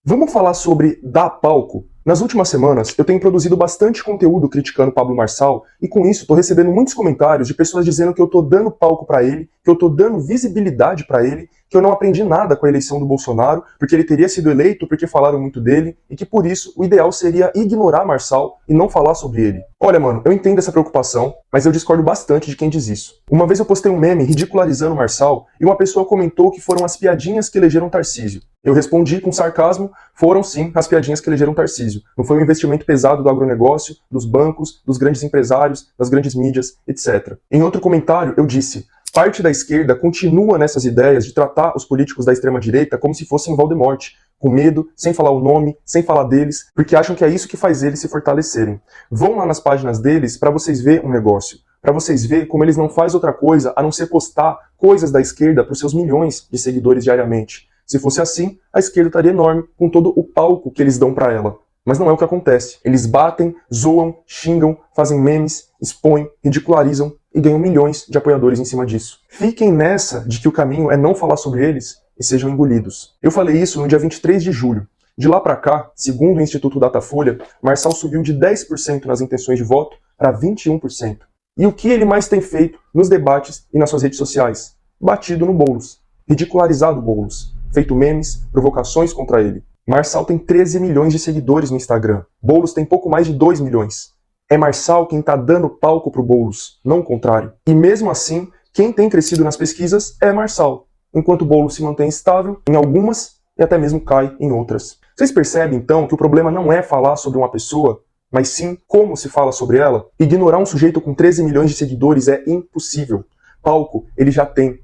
Vamos falar sobre dar palco? Nas últimas semanas, eu tenho produzido bastante conteúdo criticando Pablo Marçal e com isso estou recebendo muitos comentários de pessoas dizendo que eu estou dando palco para ele, que eu estou dando visibilidade para ele, que eu não aprendi nada com a eleição do Bolsonaro, porque ele teria sido eleito porque falaram muito dele e que por isso o ideal seria ignorar Marçal e não falar sobre ele. Olha, mano, eu entendo essa preocupação, mas eu discordo bastante de quem diz isso. Uma vez eu postei um meme ridicularizando Marçal e uma pessoa comentou que foram as piadinhas que elegeram Tarcísio. Eu respondi com sarcasmo, foram sim as piadinhas que elegeram Tarcísio. Não foi um investimento pesado do agronegócio, dos bancos, dos grandes empresários, das grandes mídias, etc. Em outro comentário eu disse: parte da esquerda continua nessas ideias de tratar os políticos da extrema-direita como se fossem Voldemort, com medo, sem falar o nome, sem falar deles, porque acham que é isso que faz eles se fortalecerem. Vão lá nas páginas deles para vocês verem um negócio, para vocês verem como eles não fazem outra coisa a não ser postar coisas da esquerda para os seus milhões de seguidores diariamente. Se fosse assim, a esquerda estaria enorme com todo o palco que eles dão para ela. Mas não é o que acontece. Eles batem, zoam, xingam, fazem memes, expõem, ridicularizam e ganham milhões de apoiadores em cima disso. Fiquem nessa de que o caminho é não falar sobre eles e sejam engolidos. Eu falei isso no dia 23 de julho. De lá para cá, segundo o Instituto Datafolha, Marçal subiu de 10% nas intenções de voto para 21%. E o que ele mais tem feito nos debates e nas suas redes sociais? Batido no Boulos, ridicularizado o Boulos, feito memes, provocações contra ele. Marçal tem 13 milhões de seguidores no Instagram. Boulos tem pouco mais de 2 milhões. É Marçal quem tá dando palco pro Boulos, não o contrário. E mesmo assim, quem tem crescido nas pesquisas é Marçal, enquanto o Boulos se mantém estável em algumas e até mesmo cai em outras. Vocês percebem então que o problema não é falar sobre uma pessoa, mas sim como se fala sobre ela? Ignorar um sujeito com 13 milhões de seguidores é impossível. Palco ele já tem.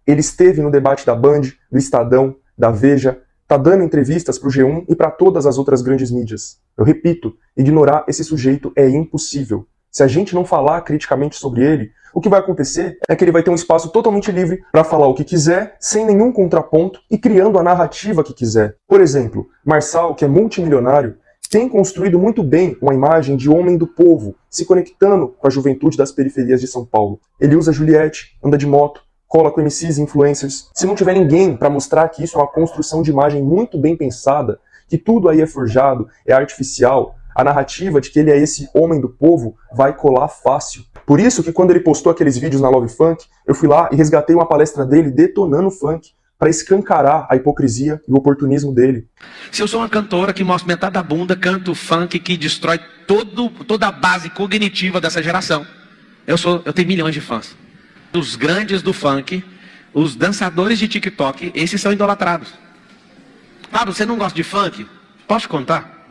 Ele esteve no debate da Band, do Estadão, da Veja, tá dando entrevistas pro G1 e para todas as outras grandes mídias. Eu repito, ignorar esse sujeito é impossível. Se a gente não falar criticamente sobre ele, o que vai acontecer é que ele vai ter um espaço totalmente livre para falar o que quiser, sem nenhum contraponto e criando a narrativa que quiser. Por exemplo, Marçal, que é multimilionário, tem construído muito bem uma imagem de homem do povo, se conectando com a juventude das periferias de São Paulo. Ele usa Juliette, anda de moto, cola com MCs e influencers. Se não tiver ninguém para mostrar que isso é uma construção de imagem muito bem pensada, que tudo aí é forjado, é artificial, a narrativa de que ele é esse homem do povo vai colar fácil. Por isso que quando ele postou aqueles vídeos na Love Funk, eu fui lá e resgatei uma palestra dele detonando o funk, para escancarar a hipocrisia e o oportunismo dele. Se eu sou uma cantora que mostra metade da bunda, canto funk que destrói toda a base cognitiva dessa geração. Eu tenho milhões de fãs. Os grandes do funk, os dançadores de TikTok, esses são idolatrados. Pablo, você não gosta de funk? Posso contar?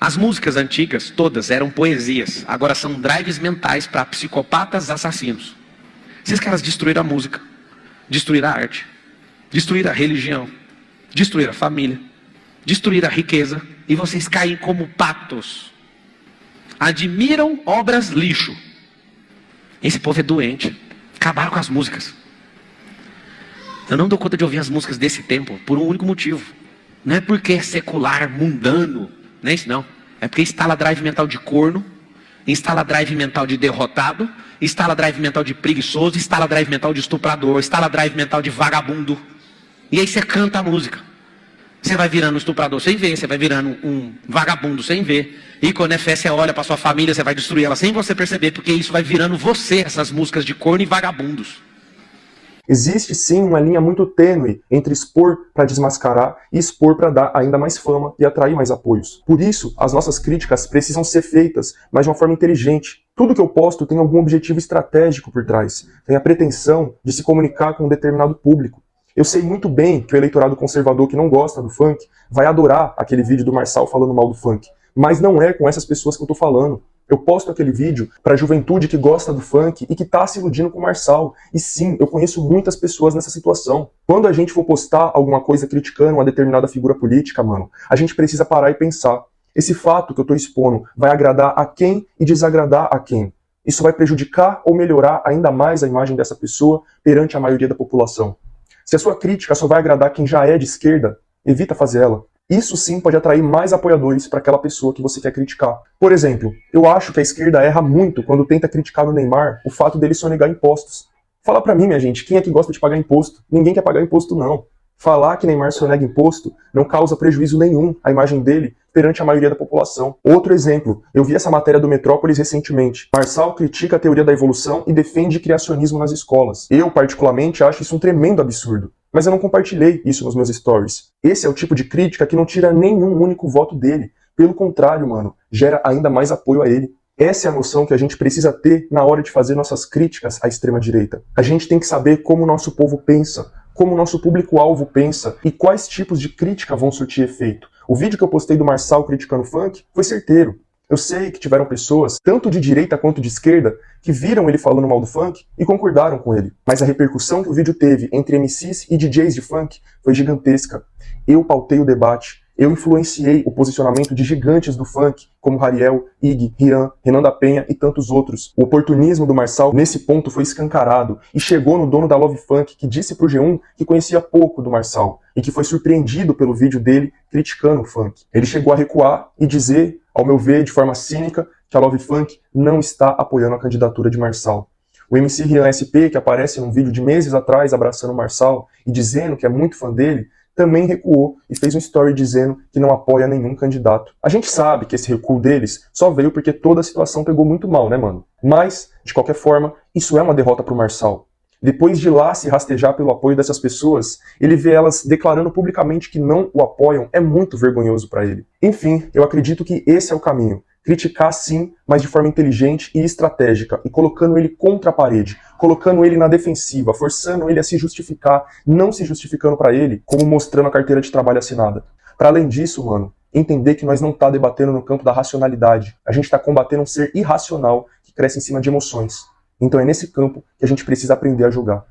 As músicas antigas, todas, eram poesias. Agora são drives mentais para psicopatas assassinos. Esses caras destruíram a música, destruíram a arte, destruíram a religião, destruíram a família, destruíram a riqueza. E vocês caem como patos. Admiram obras lixo. Esse povo é doente. Acabaram com as músicas. Eu não dou conta de ouvir as músicas desse tempo por um único motivo. Não é porque é secular, mundano. Não é isso não. É porque instala drive mental de corno, instala drive mental de derrotado, instala drive mental de preguiçoso, instala drive mental de estuprador, instala drive mental de vagabundo. E aí você canta a música. Você vai virando um estuprador sem ver, você vai virando um vagabundo sem ver. E quando é fé, você olha para sua família, você vai destruir ela sem você perceber, porque isso vai virando você, essas músicas de corno e vagabundos. Existe sim uma linha muito tênue entre expor para desmascarar e expor para dar ainda mais fama e atrair mais apoios. Por isso, as nossas críticas precisam ser feitas, mas de uma forma inteligente. Tudo que eu posto tem algum objetivo estratégico por trás, tem a pretensão de se comunicar com um determinado público. Eu sei muito bem que o eleitorado conservador que não gosta do funk vai adorar aquele vídeo do Marçal falando mal do funk, mas não é com essas pessoas que eu tô falando. Eu posto aquele vídeo para a juventude que gosta do funk e que tá se iludindo com o Marçal. E sim, eu conheço muitas pessoas nessa situação. Quando a gente for postar alguma coisa criticando uma determinada figura política, mano, a gente precisa parar e pensar. Esse fato que eu tô expondo vai agradar a quem e desagradar a quem? Isso vai prejudicar ou melhorar ainda mais a imagem dessa pessoa perante a maioria da população? Se a sua crítica só vai agradar quem já é de esquerda, evita fazer ela. Isso sim pode atrair mais apoiadores para aquela pessoa que você quer criticar. Por exemplo, eu acho que a esquerda erra muito quando tenta criticar no Neymar o fato dele sonegar impostos. Fala pra mim, minha gente, quem é que gosta de pagar imposto? Ninguém quer pagar imposto, não. Falar que Neymar sonega imposto não causa prejuízo nenhum à imagem dele perante a maioria da população. Outro exemplo, eu vi essa matéria do Metrópolis recentemente. Marçal critica a teoria da evolução e defende criacionismo nas escolas. Eu, particularmente, acho isso um tremendo absurdo. Mas eu não compartilhei isso nos meus stories. Esse é o tipo de crítica que não tira nenhum único voto dele. Pelo contrário, mano, gera ainda mais apoio a ele. Essa é a noção que a gente precisa ter na hora de fazer nossas críticas à extrema-direita. A gente tem que saber como o nosso povo pensa, como o nosso público-alvo pensa e quais tipos de crítica vão surtir efeito. O vídeo que eu postei do Marçal criticando o funk foi certeiro. Eu sei que tiveram pessoas, tanto de direita quanto de esquerda, que viram ele falando mal do funk e concordaram com ele. Mas a repercussão que o vídeo teve entre MCs e DJs de funk foi gigantesca. Eu pautei o debate. Eu influenciei o posicionamento de gigantes do funk, como Rariel, Ig, Rian, Renan da Penha e tantos outros. O oportunismo do Marçal nesse ponto foi escancarado e chegou no dono da Love Funk, que disse pro G1 que conhecia pouco do Marçal e que foi surpreendido pelo vídeo dele criticando o funk. Ele chegou a recuar e dizer, ao meu ver, de forma cínica, que a Love Funk não está apoiando a candidatura de Marçal. O MC Rian SP, que aparece num vídeo de meses atrás abraçando o Marçal e dizendo que é muito fã dele, também recuou e fez um story dizendo que não apoia nenhum candidato. A gente sabe que esse recuo deles só veio porque toda a situação pegou muito mal, né, mano? Mas, de qualquer forma, isso é uma derrota pro Marçal. Depois de lá se rastejar pelo apoio dessas pessoas, ele vê elas declarando publicamente que não o apoiam, é muito vergonhoso pra ele. Enfim, eu acredito que esse é o caminho. Criticar sim, mas de forma inteligente e estratégica, e colocando ele contra a parede, colocando ele na defensiva, forçando ele a se justificar, não se justificando pra ele, como mostrando a carteira de trabalho assinada. Para além disso, mano, entender que nós não tá debatendo no campo da racionalidade, a gente tá combatendo um ser irracional que cresce em cima de emoções. Então é nesse campo que a gente precisa aprender a jogar.